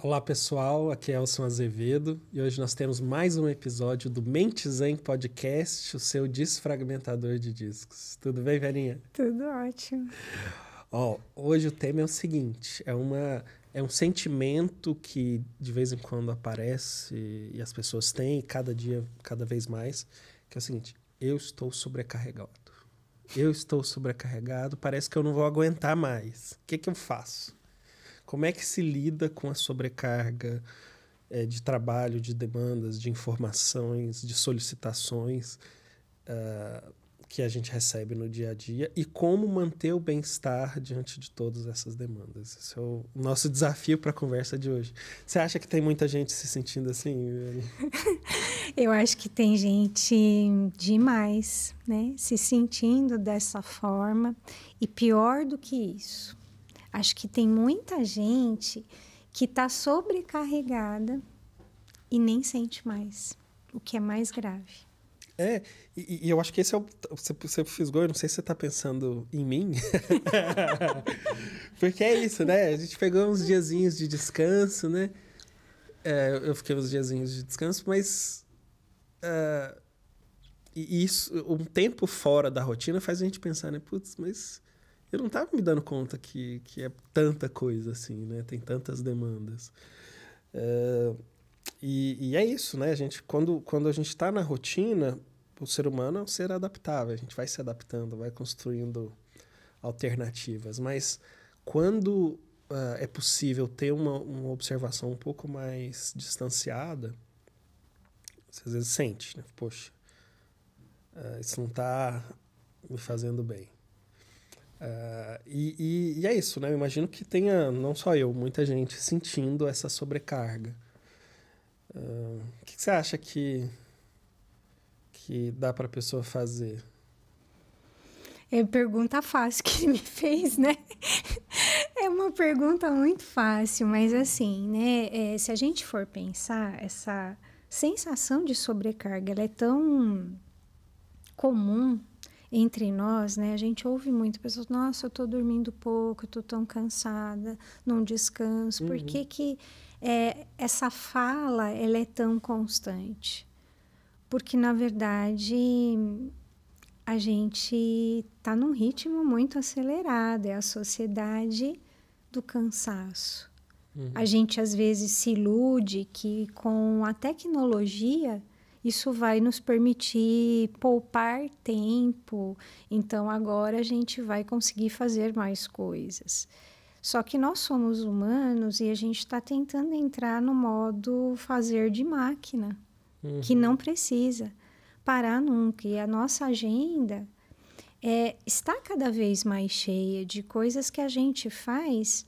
Olá pessoal, aqui é Elson Azevedo e hoje nós temos mais um episódio do Mente Zen Podcast, o seu desfragmentador de discos. Tudo bem, Verinha? Tudo ótimo. Hoje o tema é o seguinte, é um sentimento que de vez em quando aparece e as pessoas têm, cada dia, cada vez mais, que é o seguinte: eu estou sobrecarregado. Eu estou sobrecarregado, parece que eu não vou aguentar mais. O que eu faço? Como é que se lida com a sobrecarga de trabalho, de demandas, de informações, de solicitações que a gente recebe no dia a dia e como manter o bem-estar diante de todas essas demandas? Esse é o nosso desafio para a conversa de hoje. Você acha que tem muita gente se sentindo assim? Eu acho que tem gente demais, né, se sentindo dessa forma. E pior do que isso, acho que tem muita gente que está sobrecarregada e nem sente mais, o que é mais grave. E eu acho que esse é o... Você fisgou, eu não sei se você está pensando em mim. Porque é isso, né? A gente pegou uns diazinhos de descanso, né? Eu fiquei uns diazinhos de descanso, mas... E isso, um tempo fora da rotina faz a gente pensar, né? Putz, mas eu não estava me dando conta que é tanta coisa assim, né? Tem tantas demandas. E é isso, né? Quando a gente está na rotina, o ser humano é um ser adaptável. A gente vai se adaptando, vai construindo alternativas. Mas quando é possível ter uma observação um pouco mais distanciada, você às vezes sente, né? Poxa, isso não está me fazendo bem. E é isso, né? Eu imagino que tenha, não só eu, muita gente sentindo essa sobrecarga. O que você acha que dá para a pessoa fazer? É pergunta fácil que ele me fez, né? É uma pergunta muito fácil, mas assim, né? Se a gente for pensar, essa sensação de sobrecarga, ela é tão comum entre nós, né? A gente ouve muito pessoas, nossa, eu tô dormindo pouco, eu tô tão cansada, não descanso. Por que essa fala, ela é tão constante? Porque, na verdade, a gente tá num ritmo muito acelerado, é a sociedade do cansaço. A gente, às vezes, se ilude que com a tecnologia isso vai nos permitir poupar tempo, então agora a gente vai conseguir fazer mais coisas. Só que nós somos humanos e a gente está tentando entrar no modo fazer de máquina, que não precisa parar nunca. E a nossa agenda está cada vez mais cheia de coisas que a gente faz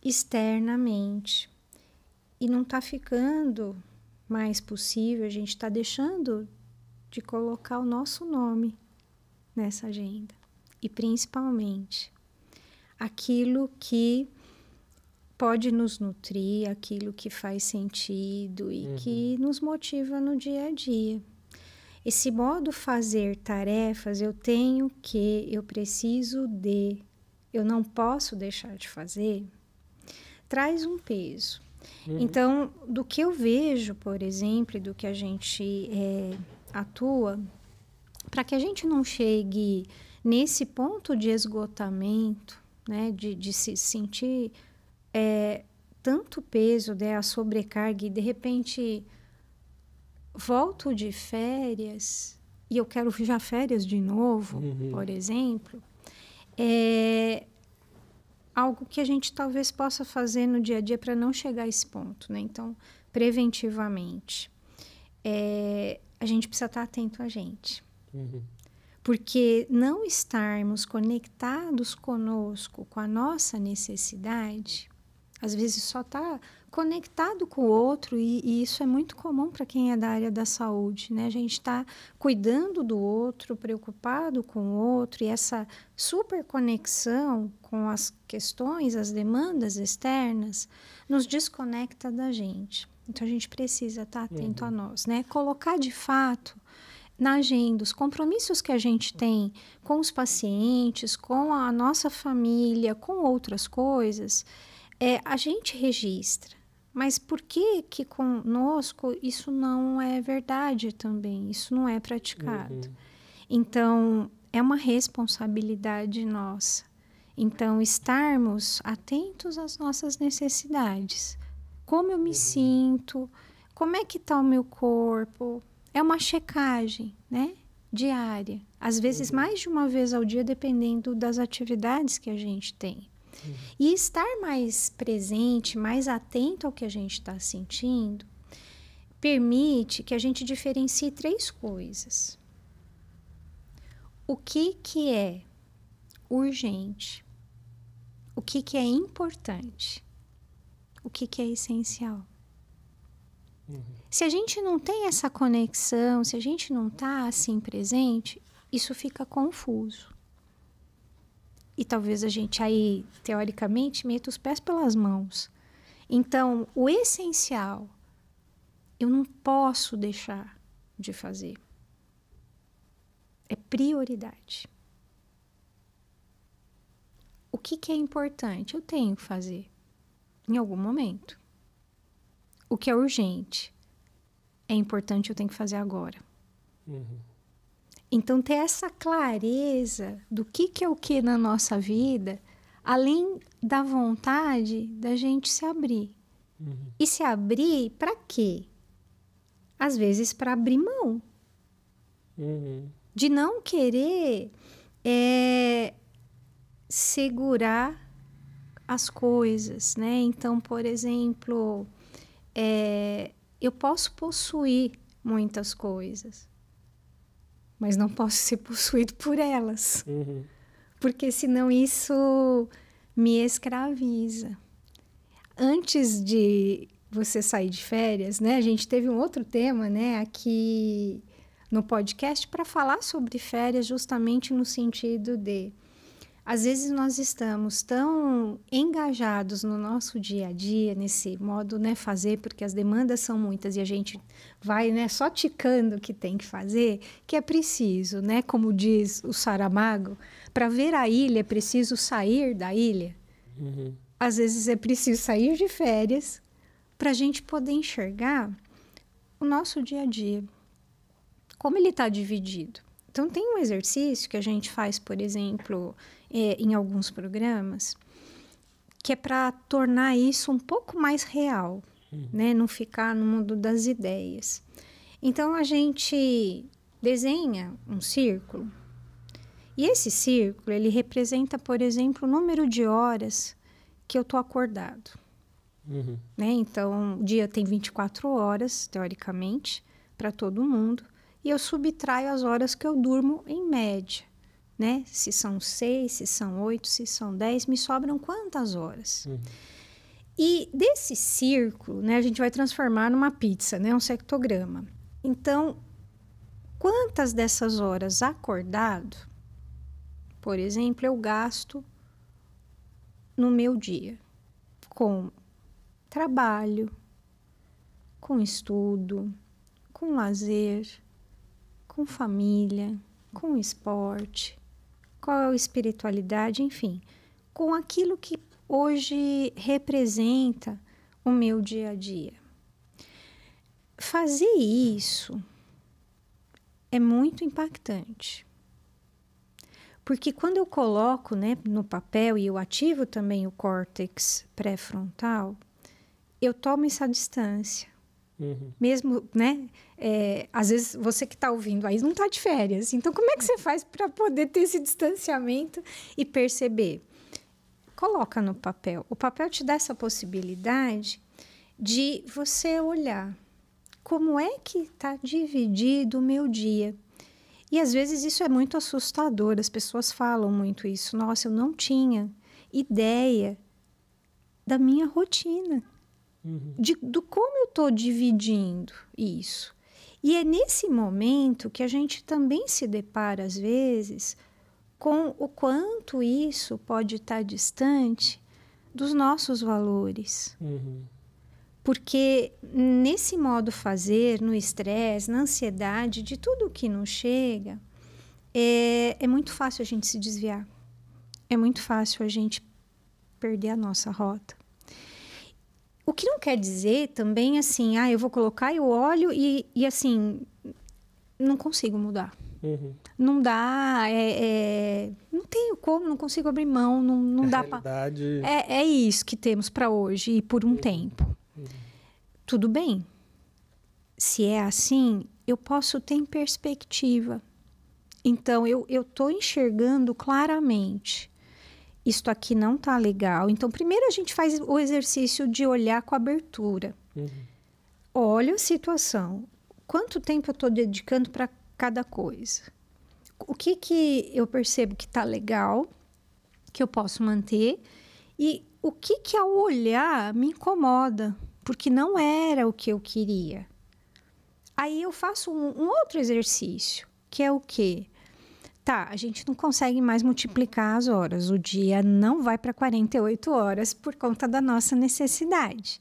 externamente. E não está ficando mais possível, a gente está deixando de colocar o nosso nome nessa agenda. E principalmente aquilo que pode nos nutrir, aquilo que faz sentido e que nos motiva no dia a dia. Esse modo fazer tarefas, eu tenho que, eu preciso de, eu não posso deixar de fazer, traz um peso. Então, do que eu vejo, por exemplo, do que a gente atua, para que a gente não chegue nesse ponto de esgotamento, né, de se sentir tanto peso, né, a sobrecarga, e de repente volto de férias e eu quero já férias de novo, por exemplo, algo que a gente talvez possa fazer no dia a dia para não chegar a esse ponto, né? Então, preventivamente, a gente precisa estar atento a gente. Porque não estarmos conectados conosco, com a nossa necessidade, às vezes só está conectado com o outro, e isso é muito comum para quem é da área da saúde, né? A gente está cuidando do outro, preocupado com o outro, e essa super conexão com as questões, as demandas externas, nos desconecta da gente. Então, a gente precisa estar atento a nós, né? Colocar, de fato, na agenda os compromissos que a gente tem com os pacientes, com a nossa família, com outras coisas, a gente registra. Mas por que que conosco isso não é verdade também? Isso não é praticado. Então, é uma responsabilidade nossa. Então, estarmos atentos às nossas necessidades. Como eu me sinto, como é que está o meu corpo. É uma checagem, né? Diária. Às vezes, mais de uma vez ao dia, dependendo das atividades que a gente tem. E estar mais presente, mais atento ao que a gente está sentindo, permite que a gente diferencie 3 coisas. O que que é urgente? O que que é importante? O que que é essencial? Se a gente não tem essa conexão, se a gente não está assim presente, isso fica confuso. E talvez a gente aí, teoricamente, meta os pés pelas mãos. Então, o essencial, eu não posso deixar de fazer. É prioridade. O que que é importante? Eu tenho que fazer em algum momento. O que é urgente? É importante, eu tenho que fazer agora. Então, ter essa clareza do que é o que na nossa vida, além da vontade da gente se abrir. E se abrir para quê? Às vezes para abrir mão. De não querer segurar as coisas, né? Então, por exemplo, eu posso possuir muitas coisas, mas não posso ser possuído por elas. Porque senão isso me escraviza. Antes de você sair de férias, né? A gente teve um outro tema, né? Aqui no podcast para falar sobre férias, justamente no sentido de... Às vezes nós estamos tão engajados no nosso dia a dia, nesse modo, né, fazer, porque as demandas são muitas e a gente vai, né, só ticando o que tem que fazer, que é preciso, né, como diz o Saramago, para ver a ilha é preciso sair da ilha. Às vezes é preciso sair de férias para a gente poder enxergar o nosso dia a dia, como ele está dividido. Então, tem um exercício que a gente faz, por exemplo, em alguns programas, que é para tornar isso um pouco mais real, né? Não ficar no mundo das ideias. Então, a gente desenha um círculo, e esse círculo, ele representa, por exemplo, o número de horas que eu estou acordado. Né? Então, o dia tem 24 horas, teoricamente, para todo mundo. E eu subtraio as horas que eu durmo em média, né? Se são 6, se são 8, se são 10, me sobram quantas horas? E desse círculo, né, a gente vai transformar numa pizza, né? Um sectograma. Então, quantas dessas horas acordado, por exemplo, eu gasto no meu dia? Com trabalho, com estudo, com lazer, com família, com esporte, com a espiritualidade, enfim, com aquilo que hoje representa o meu dia a dia. Fazer isso é muito impactante. Porque quando eu coloco, né, no papel e eu ativo também o córtex pré-frontal, eu tomo essa distância. Mesmo, né? Às vezes você que está ouvindo aí não está de férias. Então, como é que você faz para poder ter esse distanciamento e perceber? Coloca no papel. O papel te dá essa possibilidade de você olhar como é que está dividido o meu dia. E às vezes isso é muito assustador. As pessoas falam muito isso. Nossa, eu não tinha ideia da minha rotina. Do como eu estou dividindo isso. E é nesse momento que a gente também se depara, às vezes, com o quanto isso pode estar distante dos nossos valores. Porque nesse modo fazer, no estresse, na ansiedade, de tudo que nos chega, é muito fácil a gente se desviar. É muito fácil a gente perder a nossa rota. O que não quer dizer também, assim, eu vou colocar, eu olho e assim, não consigo mudar. Não dá, não tenho como, não consigo abrir mão, não dá para... É isso que temos para hoje e por um tempo. Tudo bem. Se é assim, eu posso ter em perspectiva. Então, eu estou enxergando claramente. Isto aqui não está legal. Então, primeiro a gente faz o exercício de olhar com abertura. Olha a situação. Quanto tempo eu estou dedicando para cada coisa? O que eu percebo que está legal, que eu posso manter? E o que ao olhar me incomoda? Porque não era o que eu queria. Aí eu faço um outro exercício, que é o quê? Tá, a gente não consegue mais multiplicar as horas. O dia não vai para 48 horas por conta da nossa necessidade.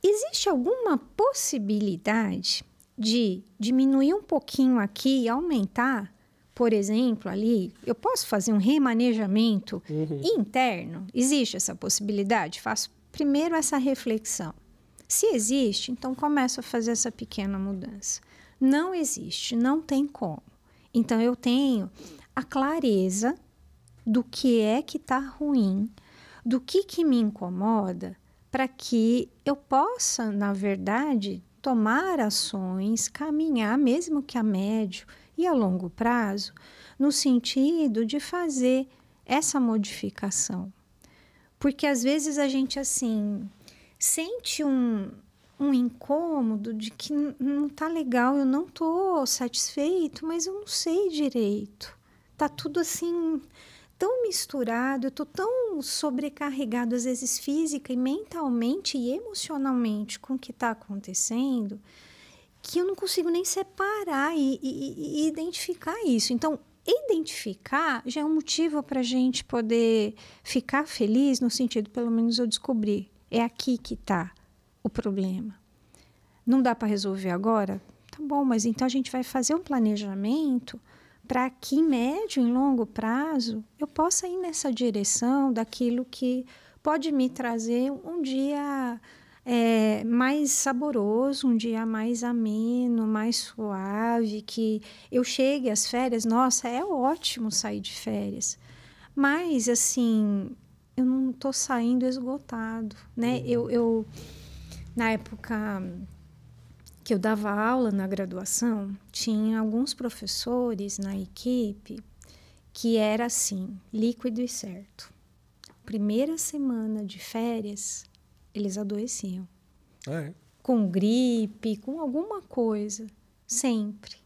Existe alguma possibilidade de diminuir um pouquinho aqui e aumentar? Por exemplo, ali, eu posso fazer um remanejamento interno? Existe essa possibilidade? Faço primeiro essa reflexão. Se existe, então começo a fazer essa pequena mudança. Não existe, não tem como. Então, eu tenho a clareza do que é que está ruim, do que me incomoda, para que eu possa, na verdade, tomar ações, caminhar, mesmo que a médio e a longo prazo, no sentido de fazer essa modificação. Porque, às vezes, a gente, assim, sente um incômodo de que não tá legal, eu não tô satisfeito, mas eu não sei direito. Tá tudo assim, tão misturado, eu tô tão sobrecarregado, às vezes física e mentalmente e emocionalmente com o que tá acontecendo, que eu não consigo nem separar e identificar isso. Então, identificar já é um motivo para a gente poder ficar feliz, no sentido, pelo menos eu descobri, é aqui que tá o problema. Não dá para resolver agora? Tá bom, mas então a gente vai fazer um planejamento para que em médio e longo prazo eu possa ir nessa direção daquilo que pode me trazer um dia mais saboroso, um dia mais ameno, mais suave, que eu chegue às férias, nossa, é ótimo sair de férias. Mas, assim, eu não estou saindo esgotado, né? Eu na época que eu dava aula na graduação, tinha alguns professores na equipe que era assim, líquido e certo. Primeira semana de férias, eles adoeciam. Com gripe, com alguma coisa, sempre.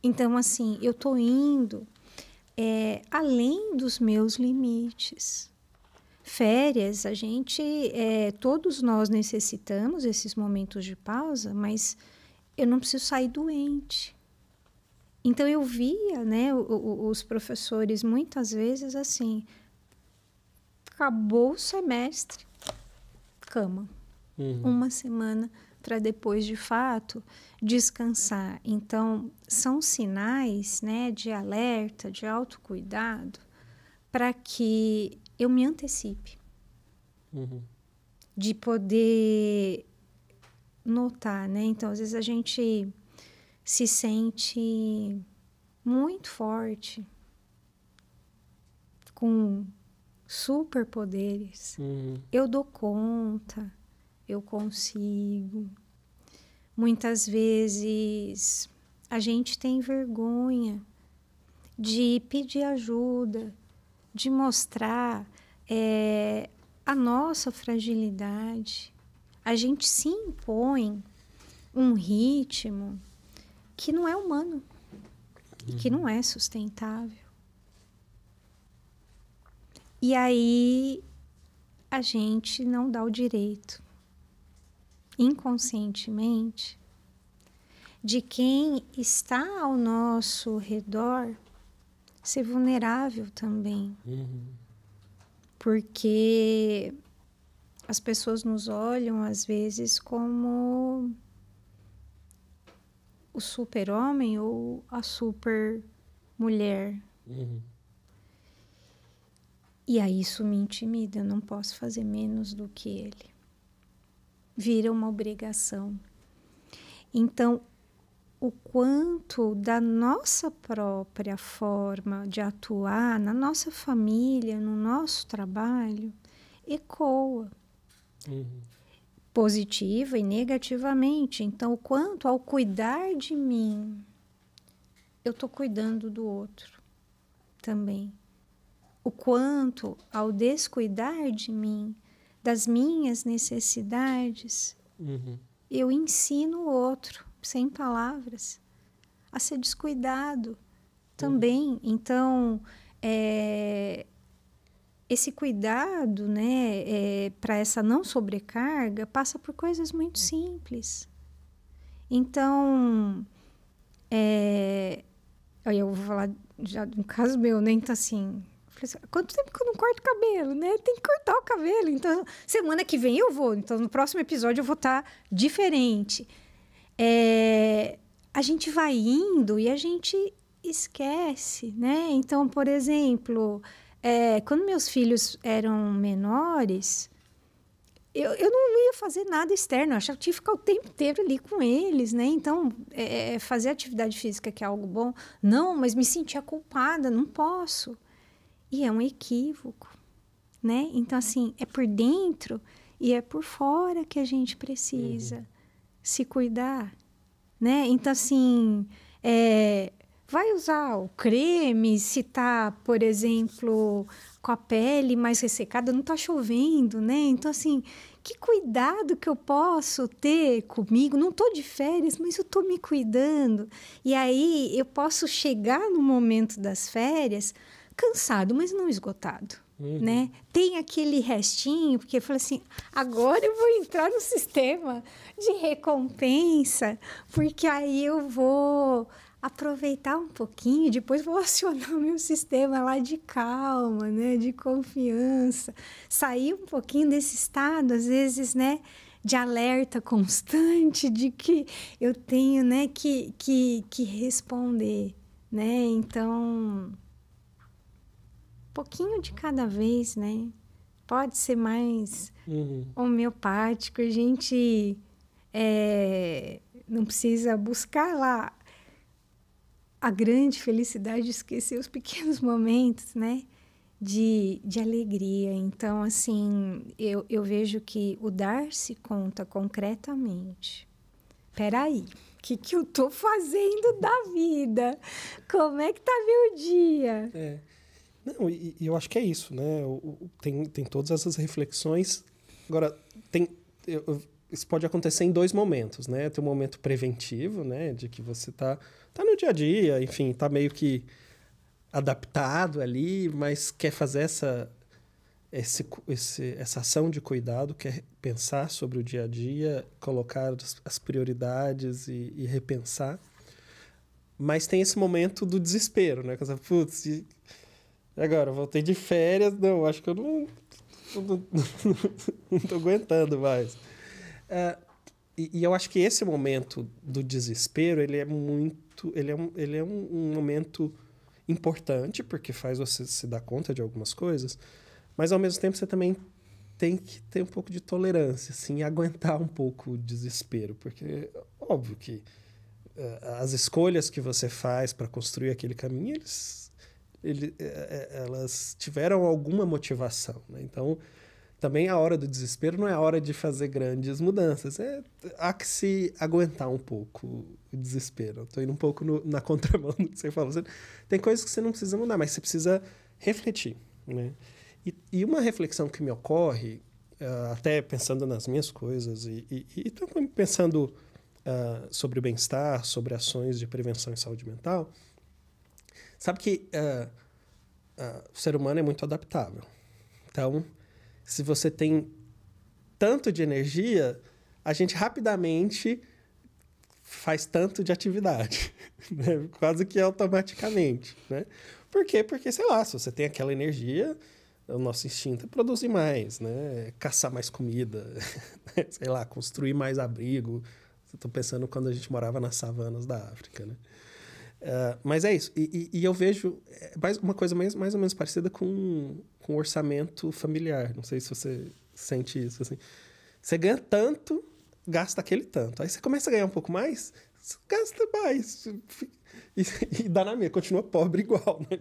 Então, assim, eu tô indo além dos meus limites. Férias, a gente, todos nós necessitamos esses momentos de pausa, mas eu não preciso sair doente. Então, eu via, né, os professores muitas vezes assim, acabou o semestre, cama. Uma semana para depois, de fato, descansar. Então, são sinais, né, de alerta, de autocuidado, para que eu me antecipe. De poder notar, né? Então, às vezes a gente se sente muito forte, com superpoderes. Eu dou conta, eu consigo. Muitas vezes a gente tem vergonha de pedir ajuda, de mostrar a nossa fragilidade. A gente se impõe um ritmo que não é humano e que não é sustentável. E aí a gente não dá o direito, inconscientemente, de quem está ao nosso redor ser vulnerável também. Porque as pessoas nos olham, às vezes, como o super-homem ou a super-mulher. E aí isso me intimida, eu não posso fazer menos do que ele. vira uma obrigação. Então, o quanto da nossa própria forma de atuar na nossa família, no nosso trabalho, ecoa. Positiva e negativamente. Então, o quanto ao cuidar de mim, eu estou cuidando do outro também. O quanto ao descuidar de mim, das minhas necessidades, eu ensino o outro, sem palavras, a ser descuidado também. Então, esse cuidado, né, para essa não sobrecarga, passa por coisas muito simples. Então, eu vou falar já de um caso meu, né? Então, assim, quanto tempo que eu não corto o cabelo, né? Tem que cortar o cabelo. Então, semana que vem eu vou. Então, no próximo episódio eu vou estar diferente. A gente vai indo e a gente esquece, né? Então, por exemplo, quando meus filhos eram menores, eu não ia fazer nada externo. Eu achava que tinha que ficar o tempo inteiro ali com eles, né? Então, fazer atividade física, que é algo bom. Não, mas me sentia culpada, não posso. E é um equívoco, né? Então, assim, é por dentro e é por fora que a gente precisa se cuidar, né? Então, assim, vai usar o creme se tá, por exemplo, com a pele mais ressecada, não tá chovendo, né? Então, assim, que cuidado que eu posso ter comigo? Não tô de férias, mas eu tô me cuidando. E aí, eu posso chegar no momento das férias cansado, mas não esgotado, né? Tem aquele restinho, porque eu falei assim, agora eu vou entrar no sistema de recompensa, porque aí eu vou aproveitar um pouquinho, depois vou acionar o meu sistema lá de calma, né? De confiança, sair um pouquinho desse estado, às vezes, né? De alerta constante, de que eu tenho, né? Que responder, né? Então, pouquinho de cada vez, né? Pode ser mais homeopático, a gente não precisa buscar lá a grande felicidade de esquecer os pequenos momentos, né? De alegria. Então, assim, eu vejo que o dar-se conta concretamente. Peraí, o que eu tô fazendo da vida? Como é que tá meu dia? Não, e eu acho que é isso, né? Tem todas essas reflexões. Agora, isso pode acontecer em 2 momentos, né? Tem um momento preventivo, né? De que você tá no dia a dia, enfim, tá meio que adaptado ali, mas quer fazer essa ação de cuidado, quer pensar sobre o dia a dia, colocar as prioridades e repensar. Mas tem esse momento do desespero, né? Que você, putz, agora, voltei de férias, não, acho que eu não tô aguentando mais. E eu acho que esse momento do desespero, ele é um momento importante, porque faz você se dar conta de algumas coisas, mas ao mesmo tempo você também tem que ter um pouco de tolerância, assim, e aguentar um pouco o desespero, porque óbvio que as escolhas que você faz para construir aquele caminho, elas tiveram alguma motivação, né? Então, também a hora do desespero não é a hora de fazer grandes mudanças. Há que se aguentar um pouco o desespero. Estou indo um pouco na contramão do que você falou. Tem coisas que você não precisa mudar, mas você precisa refletir, né? E uma reflexão que me ocorre, até pensando nas minhas coisas e também pensando sobre o bem-estar, sobre ações de prevenção em saúde mental, sabe que o ser humano é muito adaptável. Então, se você tem tanto de energia, a gente rapidamente faz tanto de atividade, né? Quase que automaticamente, né? Por quê? Porque, sei lá, se você tem aquela energia, o nosso instinto é produzir mais, né? Caçar mais comida, sei lá, construir mais abrigo. Estou pensando quando a gente morava nas savanas da África, né? Mas é isso. E eu vejo uma coisa mais ou menos parecida com o orçamento familiar. Não sei se você sente isso. Assim. Você ganha tanto, gasta aquele tanto. Aí você começa a ganhar um pouco mais, você gasta mais. E dá na minha, continua pobre igual, né?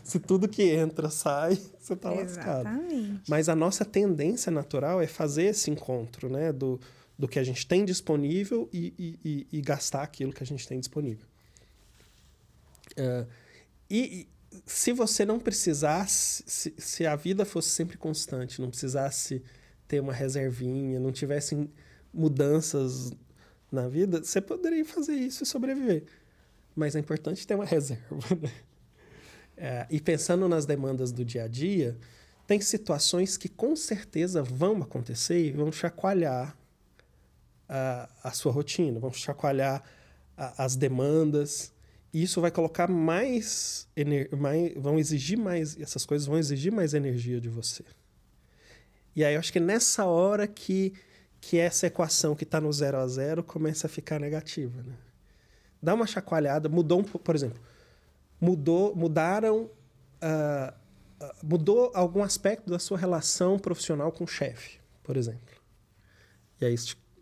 Se tudo que entra sai, você tá lascado. Exatamente. Mas a nossa tendência natural é fazer esse encontro, né? Do que a gente tem disponível e gastar aquilo que a gente tem disponível. E se você não precisasse, se a vida fosse sempre constante, não precisasse ter uma reservinha, não tivessem mudanças na vida, você poderia fazer isso e sobreviver. Mas é importante ter uma reserva, né? E pensando nas demandas do dia a dia, tem situações que com certeza vão acontecer e vão chacoalhar a sua rotina, vão chacoalhar as demandas. E isso vai colocar vão exigir mais, essas coisas vão exigir mais energia de você. E aí eu acho que é nessa hora que essa equação que está no 0 a 0 começa a ficar negativa, né? Dá uma chacoalhada, mudou por exemplo, mudou algum aspecto da sua relação profissional com o chefe, por exemplo. E aí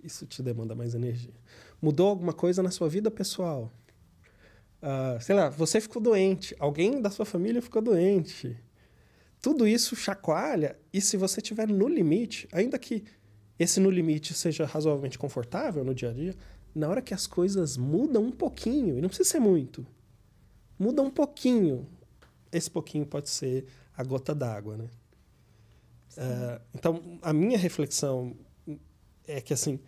isso te demanda mais energia. Mudou alguma coisa na sua vida pessoal. Sei lá, você ficou doente, alguém da sua família ficou doente. Tudo isso chacoalha, e se você estiver no limite, ainda que esse no limite seja razoavelmente confortável no dia a dia, na hora que as coisas mudam um pouquinho, e não precisa ser muito, muda um pouquinho, esse pouquinho pode ser a gota d'água, né? Então, a minha reflexão é que, assim,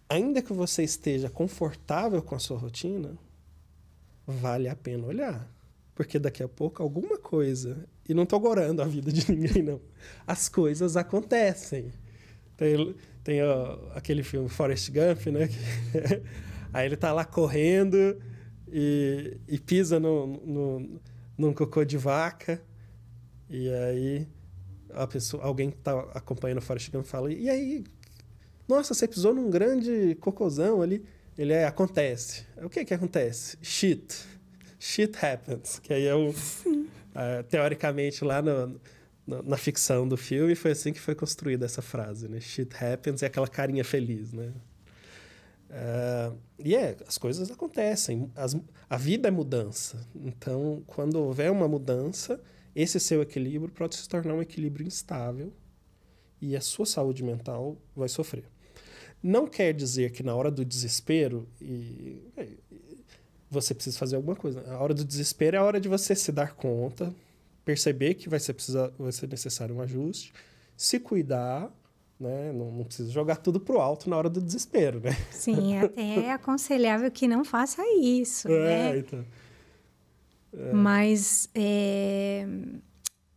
ainda que você esteja confortável com a sua rotina, vale a pena olhar. Porque daqui a pouco alguma coisa... E não estou gorando a vida de ninguém, não. As coisas acontecem. Tem aquele filme Forrest Gump, né? Aí ele tá lá correndo e pisa num cocô de vaca. E aí alguém que tá acompanhando o Forrest Gump fala: e aí? Nossa, você pisou num grande cocôzão ali. Acontece. O que acontece? Shit happens. Que aí é teoricamente, lá na ficção do filme, foi assim que foi construída essa frase, né? Shit happens e aquela carinha feliz, né? As coisas acontecem. A vida é mudança. Então, quando houver uma mudança, esse seu equilíbrio pode se tornar um equilíbrio instável e a sua saúde mental vai sofrer. Não quer dizer que na hora do desespero você precisa fazer alguma coisa. A hora do desespero é a hora de você se dar conta, perceber que vai ser necessário um ajuste, se cuidar, né? Não precisa jogar tudo pro alto na hora do desespero, né? Sim, até é aconselhável que não faça isso, né? Então. Mas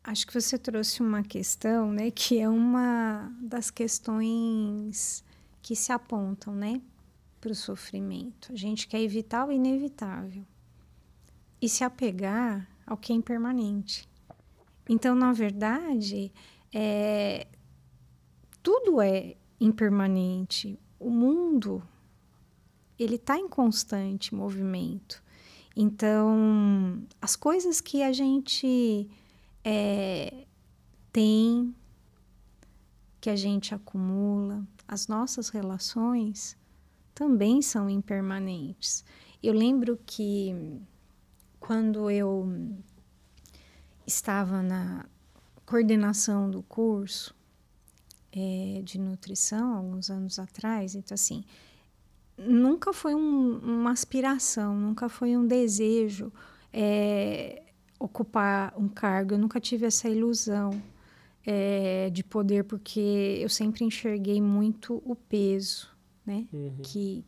acho que você trouxe uma questão, né? Que é uma das questões que se apontam, né? Para o sofrimento. A gente quer evitar o inevitável e se apegar ao que é impermanente. Então, na verdade, tudo é impermanente. O mundo, ele está em constante movimento. Então, as coisas que a gente tem, que a gente acumula, as nossas relações também são impermanentes. Eu lembro que quando eu estava na coordenação do curso de nutrição, alguns anos atrás, então assim, nunca foi uma aspiração, nunca foi um desejo ocupar um cargo, eu nunca tive essa ilusão de poder, porque eu sempre enxerguei muito o peso, né? Uhum.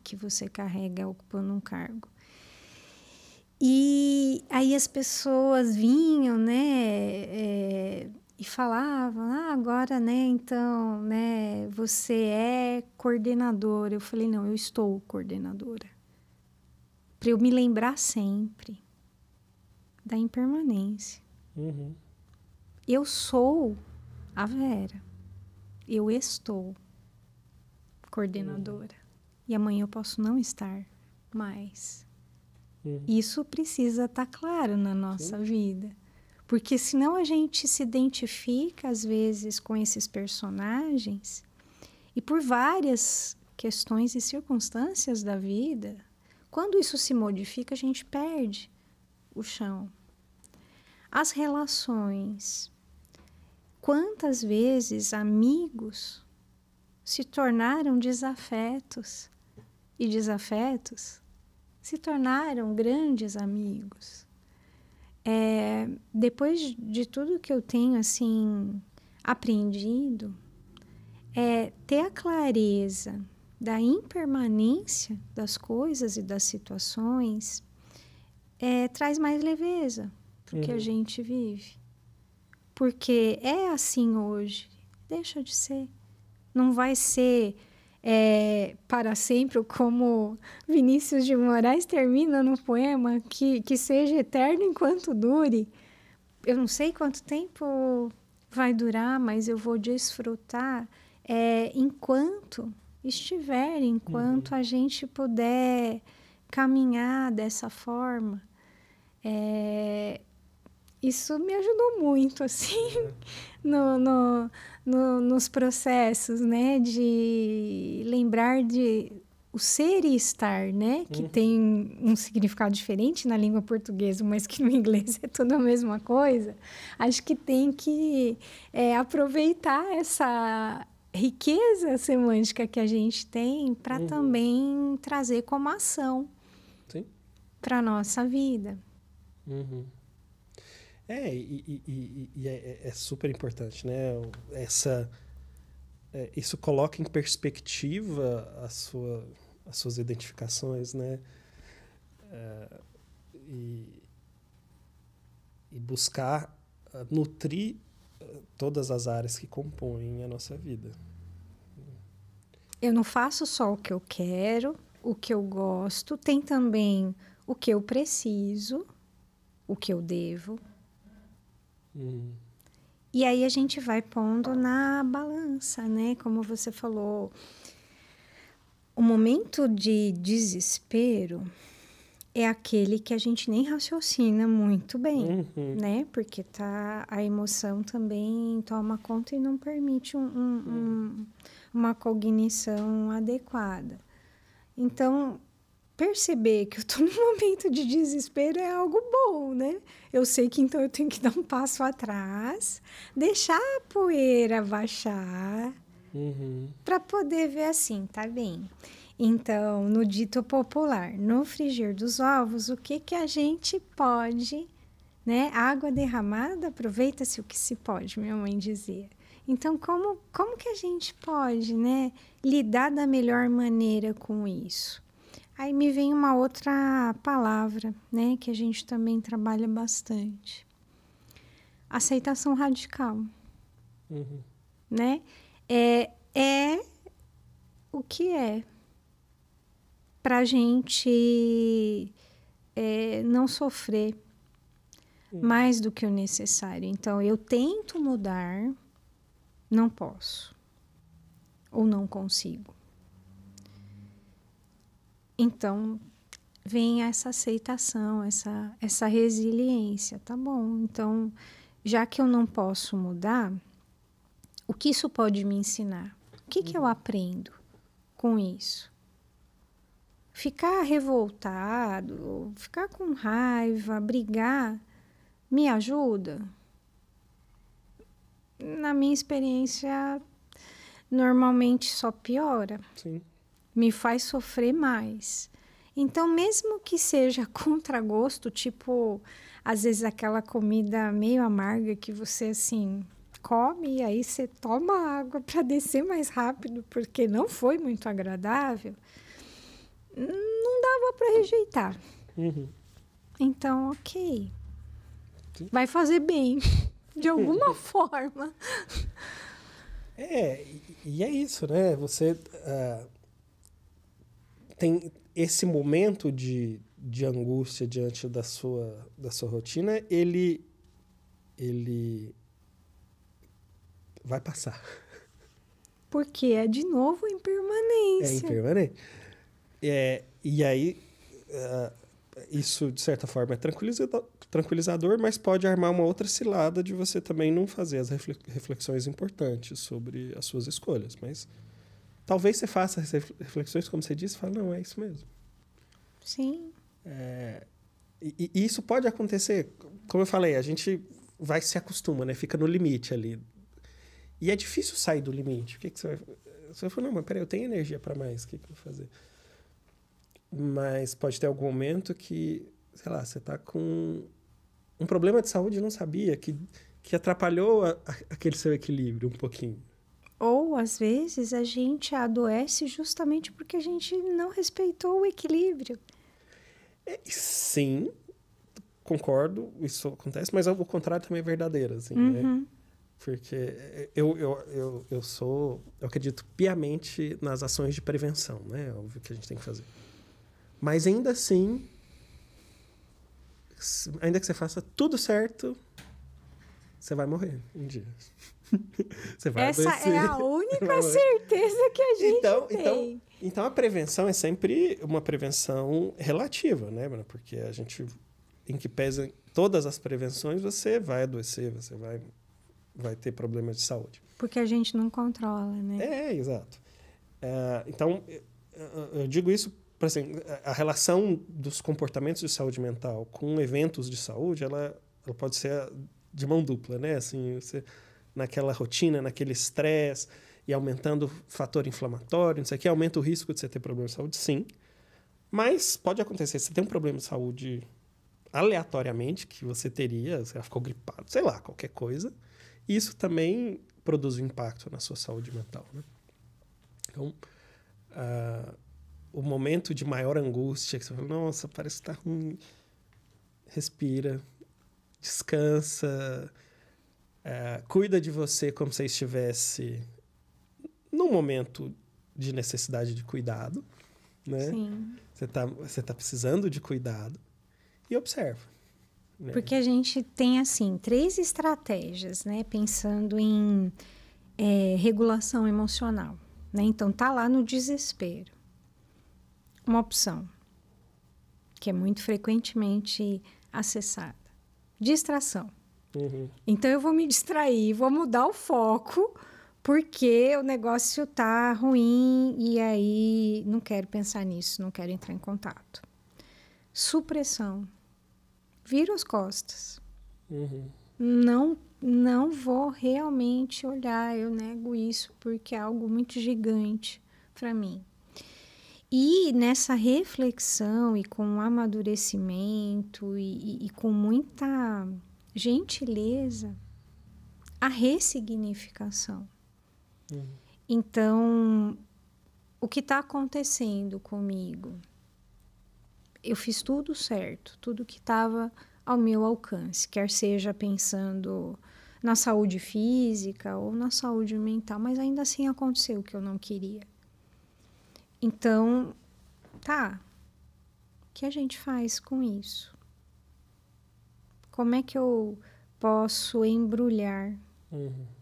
que você carrega ocupando um cargo. E aí as pessoas vinham, né, e falavam: agora, né, então, né, você é coordenadora. Eu falei: não, eu estou coordenadora. Para eu me lembrar sempre da impermanência. Uhum. Eu sou a Vera. Eu estou coordenadora. E amanhã eu posso não estar mais. Isso precisa estar claro na nossa vida. Porque senão a gente se identifica, às vezes, com esses personagens, e por várias questões e circunstâncias da vida, quando isso se modifica, a gente perde o chão. As relações. Quantas vezes amigos se tornaram desafetos e desafetos se tornaram grandes amigos. Depois de tudo que eu tenho assim aprendido, ter a clareza da impermanência das coisas e das situações traz mais leveza para o que a gente vive. Porque é assim hoje, deixa de ser. Não vai ser para sempre, como Vinícius de Moraes termina no poema, que seja eterno enquanto dure. Eu não sei quanto tempo vai durar, mas eu vou desfrutar enquanto estiver, enquanto a gente puder caminhar dessa forma. Isso me ajudou muito, assim, nos processos, né? De lembrar de o ser e estar, né? Que tem um significado diferente na língua portuguesa, mas que no inglês é tudo a mesma coisa. Acho que tem que aproveitar essa riqueza semântica que a gente tem para também trazer como ação para a nossa vida. É super importante, né? Isso coloca em perspectiva as suas identificações, né? E buscar nutrir todas as áreas que compõem a nossa vida. Eu não faço só o que eu quero, o que eu gosto, tem também o que eu preciso, o que eu devo. E aí a gente vai pondo na balança, né? Como você falou, o momento de desespero é aquele que a gente nem raciocina muito bem, né? Porque a emoção também toma conta e não permite uma cognição adequada. Então, perceber que eu estou num momento de desespero é algo bom, né? Eu sei que então eu tenho que dar um passo atrás, deixar a poeira baixar, para poder ver assim, tá bem? Então, no dito popular, no frigir dos ovos, o que a gente pode, né? Água derramada, aproveita-se o que se pode, minha mãe dizia. Então, como que a gente pode, né, lidar da melhor maneira com isso? Aí me vem uma outra palavra, né, que a gente também trabalha bastante. Aceitação radical. Né? É o que é. Para a gente não sofrer mais do que o necessário. Então, eu tento mudar, não posso. Ou não consigo. Então, vem essa aceitação, essa resiliência, tá bom? Então, já que eu não posso mudar, o que isso pode me ensinar? O que eu aprendo com isso? Ficar revoltado, ficar com raiva, brigar, me ajuda? Na minha experiência, normalmente só piora. Sim. Me faz sofrer mais. Então, mesmo que seja contragosto, tipo, às vezes aquela comida meio amarga que você, assim, come e aí você toma água para descer mais rápido, porque não foi muito agradável, não dava para rejeitar. Então, ok. Sim. Vai fazer bem, de alguma forma. E é isso, né? Você... tem esse momento de angústia diante da sua rotina, ele vai passar. Porque é, de novo, impermanência. É impermanente. E aí, isso, de certa forma, é tranquilizador, mas pode armar uma outra cilada de você também não fazer as reflexões importantes sobre as suas escolhas. Mas talvez você faça as reflexões, como você disse, e fala, não, é isso mesmo. Sim. E isso pode acontecer, como eu falei, a gente vai se acostuma, né? Fica no limite ali. E é difícil sair do limite. O que você vai... Você vai falar, não, mas peraí, eu tenho energia para mais, o que eu vou fazer? Mas pode ter algum momento que, sei lá, você está com um problema de saúde e não sabia, que atrapalhou aquele seu equilíbrio um pouquinho. Ou, às vezes, a gente adoece justamente porque a gente não respeitou o equilíbrio. Sim, concordo, isso acontece, mas o contrário também é verdadeiro, assim, né? Porque eu acredito piamente nas ações de prevenção, né? É óbvio que a gente tem que fazer. Mas ainda assim, ainda que você faça tudo certo, você vai morrer um dia. Você vai Essa adoecer, é a única certeza que a gente tem. Então, a prevenção é sempre uma prevenção relativa, né? Porque a gente, em que pesa todas as prevenções, você vai adoecer, você vai ter problemas de saúde. Porque a gente não controla, né? Exato. Então, eu digo isso, assim, a relação dos comportamentos de saúde mental com eventos de saúde, ela pode ser de mão dupla, né? Assim, você, naquela rotina, naquele estresse, e aumentando o fator inflamatório, não sei o que, aumenta o risco de você ter problema de saúde, sim. Mas pode acontecer, você tem um problema de saúde aleatoriamente, que você teria, você ficou gripado, sei lá, qualquer coisa, e isso também produz um impacto na sua saúde mental, né? Então, o momento de maior angústia, que você fala, nossa, parece que está ruim, respira, descansa, cuida de você como se estivesse num momento de necessidade de cuidado, né? Sim. Você tá precisando de cuidado e observa. Né? Porque a gente tem, assim, 3 estratégias, né? Pensando em regulação emocional, né? Então, tá lá no desespero. Uma opção, que é muito frequentemente acessada. Distração. Então, eu vou me distrair, vou mudar o foco, porque o negócio tá ruim e aí não quero pensar nisso, não quero entrar em contato. Supressão. Viro as costas. Não vou realmente olhar, eu nego isso porque é algo muito gigante para mim. E nessa reflexão e com amadurecimento e com muita gentileza, a ressignificação. Então, o que está acontecendo comigo? Eu fiz tudo certo, tudo que estava ao meu alcance, quer seja pensando na saúde física ou na saúde mental, mas ainda assim aconteceu o que eu não queria. Então, tá, o que a gente faz com isso? Como é que eu posso embrulhar,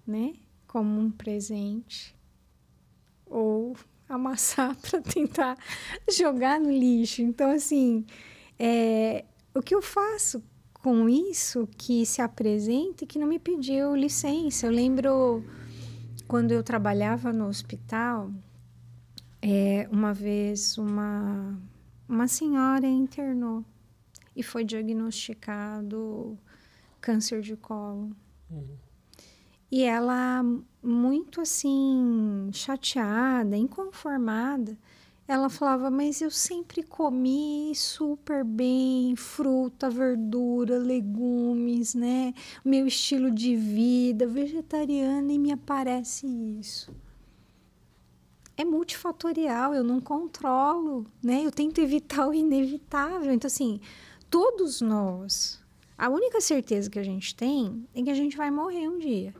né, como um presente ou amassar para tentar jogar no lixo? Então, assim, o que eu faço com isso que se apresenta e que não me pediu licença? Eu lembro quando eu trabalhava no hospital, uma vez uma senhora internou e foi diagnosticado câncer de colo. E ela, muito assim, chateada, inconformada, ela falava, mas eu sempre comi super bem, fruta, verdura, legumes, né? Meu estilo de vida, vegetariana, e me aparece isso. É multifatorial, eu não controlo, né? Eu tento evitar o inevitável. Então, assim, todos nós, a única certeza que a gente tem é que a gente vai morrer um dia.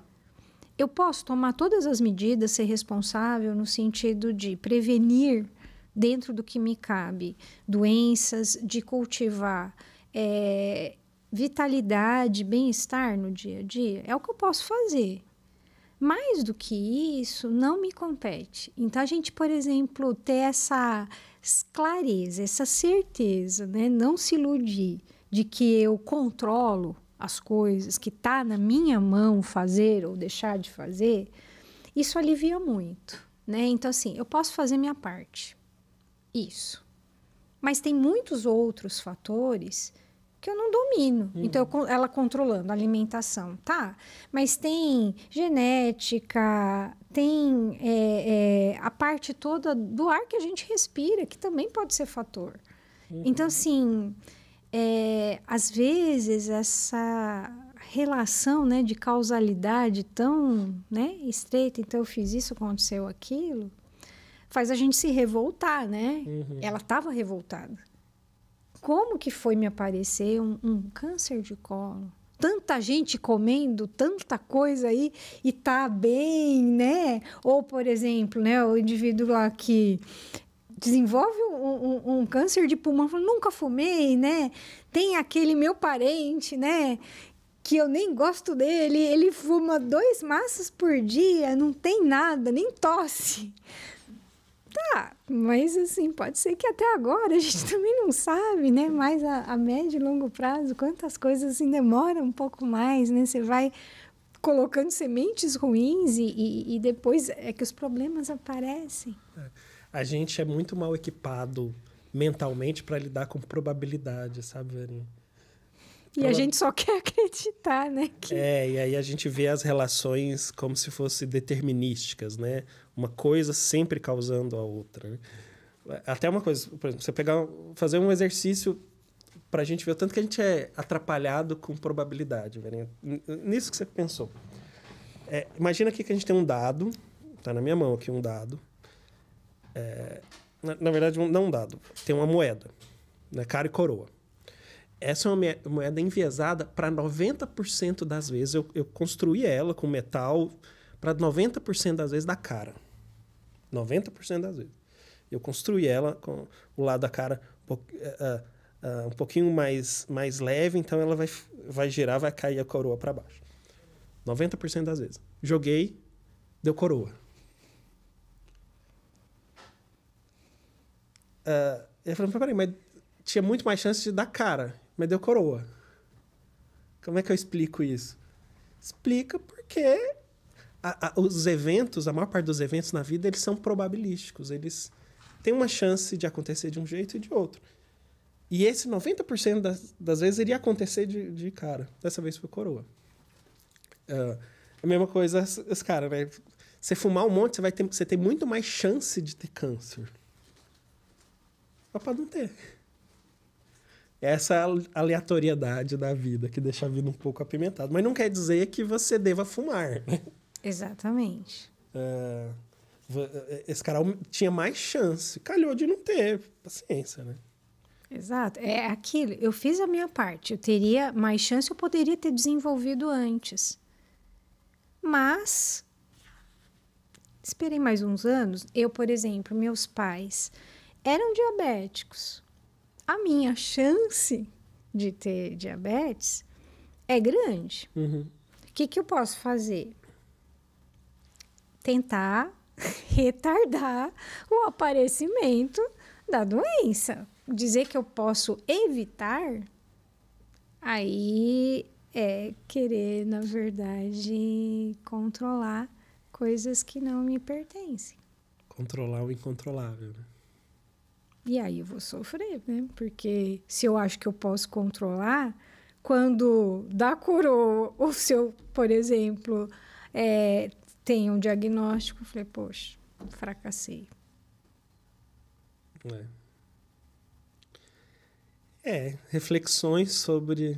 Eu posso tomar todas as medidas, ser responsável no sentido de prevenir, dentro do que me cabe, doenças, de cultivar vitalidade, bem-estar no dia a dia. É o que eu posso fazer. Mais do que isso, não me compete. Então, a gente, por exemplo, ter essa clareza, essa certeza, né? Não se iludir de que eu controlo as coisas, que está na minha mão fazer ou deixar de fazer, isso alivia muito, né? Então, assim, eu posso fazer minha parte. Isso. Mas tem muitos outros fatores que eu não domino. Então, ela controlando a alimentação, tá? Mas tem genética, tem a parte toda do ar que a gente respira, que também pode ser fator. Então, assim, às vezes, essa relação, né, de causalidade tão, né, estreita, então eu fiz isso, aconteceu aquilo, faz a gente se revoltar, né? Ela estava revoltada. Como que foi me aparecer um câncer de colo? Tanta gente comendo tanta coisa aí e tá bem, né? Ou, por exemplo, né, o indivíduo lá que desenvolve um câncer de pulmão, fala, nunca fumei, né? Tem aquele meu parente, né, que eu nem gosto dele, ele fuma 2 maços por dia, não tem nada, nem tosse. Tá, mas assim, pode ser que até agora a gente também não sabe, né? Mas a médio e longo prazo, quantas coisas assim demoram um pouco mais, né? Você vai colocando sementes ruins e depois é que os problemas aparecem. A gente é muito mal equipado mentalmente para lidar com probabilidade, sabe, Verinha? E a gente só quer acreditar, né? E aí a gente vê as relações como se fossem determinísticas, né? Uma coisa sempre causando a outra, né? Até uma coisa, por exemplo, você fazer um exercício para a gente ver o tanto que a gente é atrapalhado com probabilidade, Verinha. Nisso que você pensou. Imagina aqui que a gente tem um dado, tá na minha mão aqui um dado. Na verdade, não um dado, tem uma moeda, né? Cara e coroa. Essa é uma moeda enviesada para 90% das vezes. Eu construí ela com metal para 90% das vezes dar cara. 90% das vezes. Eu construí ela com o lado da cara um pouquinho mais leve, então ela vai girar, vai cair a coroa para baixo. 90% das vezes. Joguei, deu coroa. Eu falei, peraí, mas tinha muito mais chance de dar cara, mas deu coroa. Como é que eu explico isso? Explica porque os eventos, a maior parte dos eventos na vida, eles são probabilísticos. Eles têm uma chance de acontecer de um jeito e de outro. E esse 90% das vezes iria acontecer de cara. Dessa vez foi coroa. A mesma coisa, os caras, né? Você fumar um monte, você tem muito mais chance de ter câncer. Mas pode não ter. Essa é a aleatoriedade da vida, que deixa a vida um pouco apimentada. Mas não quer dizer que você deva fumar, né? Exatamente. Esse cara tinha mais chance. Calhou de não ter. Paciência, né? Exato. É aquilo. Eu fiz a minha parte. Eu teria mais chance, eu poderia ter desenvolvido antes. Mas esperei mais uns anos. Eu, por exemplo, meus pais eram diabéticos. A minha chance de ter diabetes é grande. O que eu posso fazer? Tentar retardar o aparecimento da doença. Dizer que eu posso evitar, aí é querer, na verdade, controlar coisas que não me pertencem. Controlar o incontrolável, né? E aí eu vou sofrer, né? Porque se eu acho que eu posso controlar, quando dá coroa, ou se eu, por exemplo, tenho um diagnóstico, eu falei, poxa, fracassei. Reflexões sobre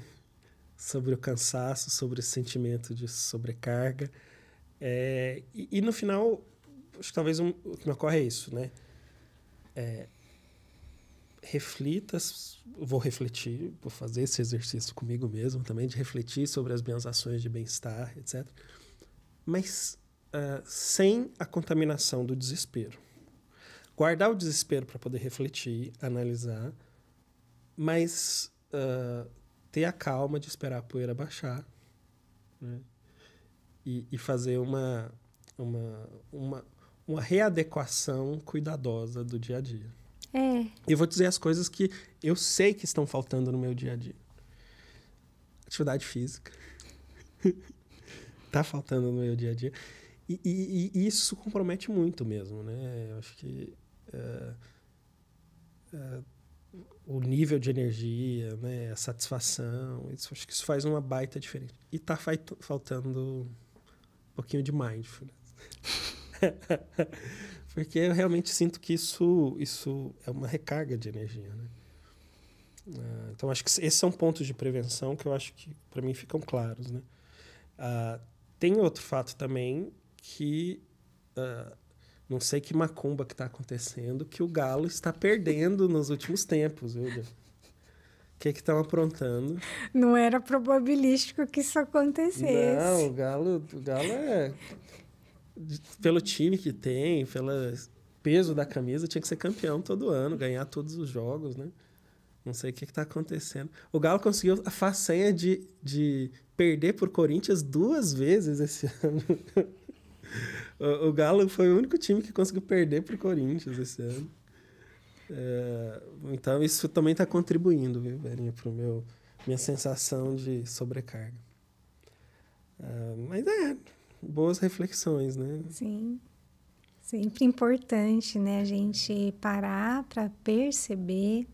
o cansaço, sobre o sentimento de sobrecarga. E no final, acho que talvez o que me ocorre é isso, né? Reflita, vou refletir, vou fazer esse exercício comigo mesmo também, de refletir sobre as minhas ações de bem-estar, etc. Mas sem a contaminação do desespero. Guardar o desespero para poder refletir, analisar, mas ter a calma de esperar a poeira baixar, né? E fazer uma readequação cuidadosa do dia a dia. E vou dizer as coisas que eu sei que estão faltando no meu dia a dia. Atividade física. Tá faltando no meu dia a dia. E isso compromete muito mesmo, né? Eu acho que o nível de energia, né? A satisfação, acho que isso faz uma baita diferença. E tá faltando um pouquinho de mindfulness. Porque eu realmente sinto que isso é uma recarga de energia, né? Então, acho que esses são pontos de prevenção que eu acho que, para mim, ficam claros, né? Tem outro fato também que... não sei que macumba que está acontecendo, que o Galo está perdendo nos últimos tempos, viu? O que estão aprontando? Não era probabilístico que isso acontecesse. Não, o Galo é... Pelo time que tem, pelo peso da camisa, tinha que ser campeão todo ano, ganhar todos os jogos, né? Não sei o que está acontecendo. O Galo conseguiu a façanha de perder por Corinthians 2 vezes esse ano. O Galo foi o único time que conseguiu perder pro Corinthians esse ano. Então, isso também está contribuindo, viu, Verinha, para minha sensação de sobrecarga. Mas boas reflexões, né? Sim. Sempre importante, né? A gente parar para perceber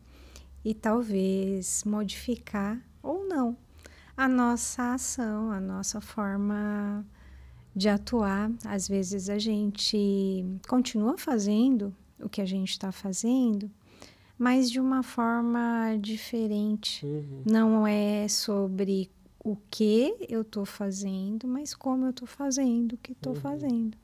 e talvez modificar ou não a nossa ação, a nossa forma de atuar. Às vezes a gente continua fazendo o que a gente está fazendo, mas de uma forma diferente. Uhum. Não é sobre o que eu estou fazendo, mas como eu estou fazendo o que estou fazendo.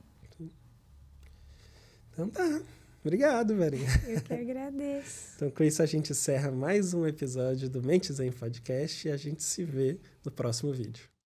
Então tá. Obrigado, Verinha. Eu que agradeço. Então, com isso, a gente encerra mais um episódio do Mentes em Podcast e a gente se vê no próximo vídeo.